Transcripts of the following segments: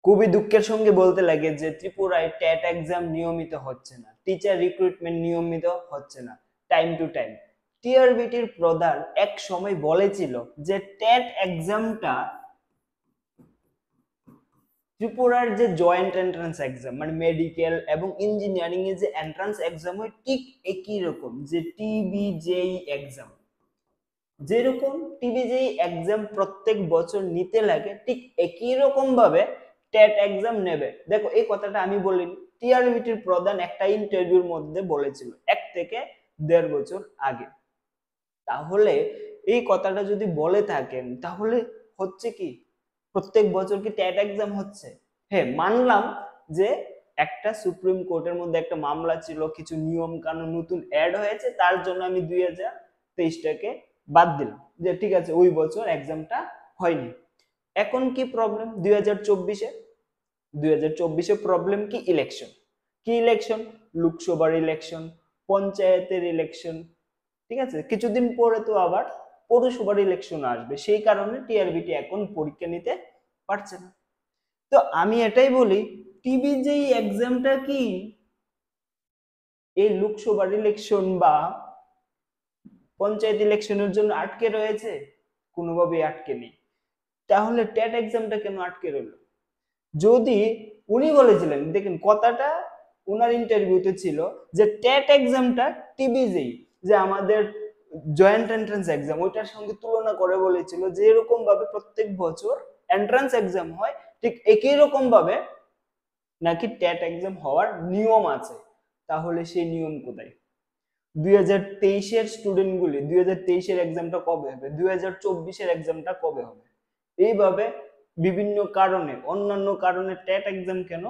খুবই দুঃখের সঙ্গে বলতে লাগে যে ত্রিপুরায় টেট এক্সাম নিয়মিত হচ্ছে না, টিচার রিক্রুটমেন্ট নিয়মিত হচ্ছে না টাইম টু টাইম। টিআরবিটির প্রধান এক সময় বলেছিল যে টেট এক্সামটা ত্রিপুরার যে জয়েন্ট এন্ট্রান্স এক্সাম মানে মেডিকেল এবং ইঞ্জিনিয়ারিং এর যে এন্ট্রান্স এক্সাম হয় ঠিক একই রকম, যে টিবিজেই এক্সাম যেরকম টিবিজেই এক্সাম প্রত্যেক বছর নিতে লাগে ঠিক একই রকম ভাবে টেট এক্সাম নেবে। দেখো এই কথাটা আমি বলিনি, টিআরবিটির প্রধান একটা ইন্টারভিউর মধ্যে বলেছিল 1 থেকে 1.5 বছর আগে। তাহলে এই কথাটা যদি বলে থাকেন তাহলে হচ্ছে কি প্রত্যেক বছর কি টেট এক্সাম হচ্ছে? হ্যাঁ, মানলাম যে একটা সুপ্রিম কোর্টের মধ্যে একটা মামলা ছিল, কিছু নিয়ম কানুন নতুন অ্যাড হয়েছে, তার জন্য আমি 2023টাকে বাদ দিলাম, যে ঠিক আছে ওই বছর এক্সামটা হয়নি। এখন কি প্রবলেম 2024-এ? 2024-এ প্রবলেম কি? ইলেকশন। কি ইলেকশন? লোকসভার ইলেকশন, পঞ্চায়েতের ইলেকশন, ঠিক আছে, কিছুদিন পরে তো আবার পৌরসভার ইলেকশন আসবে, সেই কারণে টিআরবিটি এখন পরীক্ষা নিতে পারছে না। তো আমি এটাই বলি, টিবি যেই এক্সামটা কি এই লোকসভার ইলেকশন বা পঞ্চায়েত ইলেকশনের জন্য আটকে রয়েছে? কোনোভাবেই আটকে নেই। তাহলে টেট এক্সামটা কেন আটকে রইল? যদি উনি বলেছিলেন, দেখেন কথাটা ওনার ইন্টারভিউতে ছিল যে টেট এক্সামটা টিবিজেই যে আমাদের জয়েন্ট এন্ট্রান্স এক্সাম ওইটার সঙ্গে তুলনা করে বলেছিল যে এরকম ভাবে প্রত্যেক বছর এন্ট্রান্স এক্সাম হয় ঠিক একই রকম ভাবে নাকি টেট এক্সাম হওয়ার নিয়ম আছে। তাহলে সেই নিয়ম কোথায়? 2023-এর স্টুডেন্টগুলি 2023-এর এক্সামটা কবে হবে, 2024-এর এক্সামটা কবে হবে? এইভাবে বিভিন্ন কারণে, অন্যান্য কারণে টেট এক্সাম কেন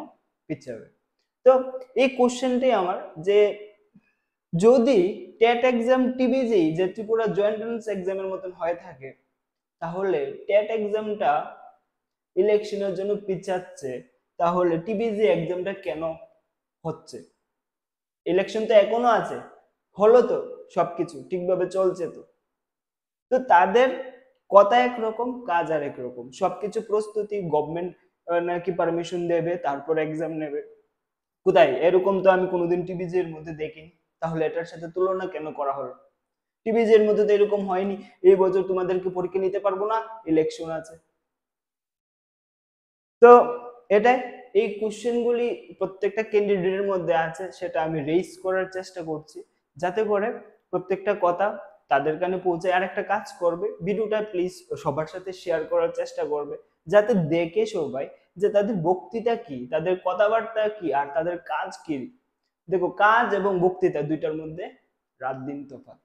পিছাবে? তো এই কোশ্চেনটাই আমার, যে যদি টেট এক্সাম টিবিজেই যে ত্রিপুরা জয়েন্ট এন্ট্রান্স এক্সামের মতন হয়ে থাকে, তাহলে টেট এক্সামটা ইলেকশনের জন্য পিছাচ্ছে, তাহলে টিবিজি এক্সামটা কেন হচ্ছে? ইলেকশন তো এখনো আছে, হলো তো, সবকিছু ঠিকভাবে চলছে তো। তো তাদের কথা একরকম, কাজ আর একরকম। সবকিছু প্রস্তুতি, গভর্নমেন্ট নাকি পারমিশন দেবে তারপর এক্সাম নেবে। কোথায়? এরকম তো আমি কোনোদিন টিবিজি এর মধ্যে দেখিনি। তাহলে এটার সাথে তুলনা কেন করা হলো? টিবিজি এর মধ্যে তো এরকম হয়নি এই বছর তোমাদেরকে পরীক্ষা নিতে পারবো না, ইলেকশন আছে। তো এটাই, এই কোশ্চেনগুলি প্রত্যেকটা ক্যান্ডিডেটের মধ্যে আছে, সেটা আমি রেইজ করার চেষ্টা করছি যাতে করে প্রত্যেকটা কথা তাদের কানে পৌঁছায়। আর একটা কাজ করবে, ভিডিওটা প্লিজ সবার সাথে শেয়ার করার চেষ্টা করবে যাতে দেখে সবাই যে তাদের বক্তৃতা কি, তাদের কথাবার্তা কি আর তাদের কাজ কি। দেখো, কাজ এবং বক্তৃতা দুইটার মধ্যে রাত দিন তফাৎ।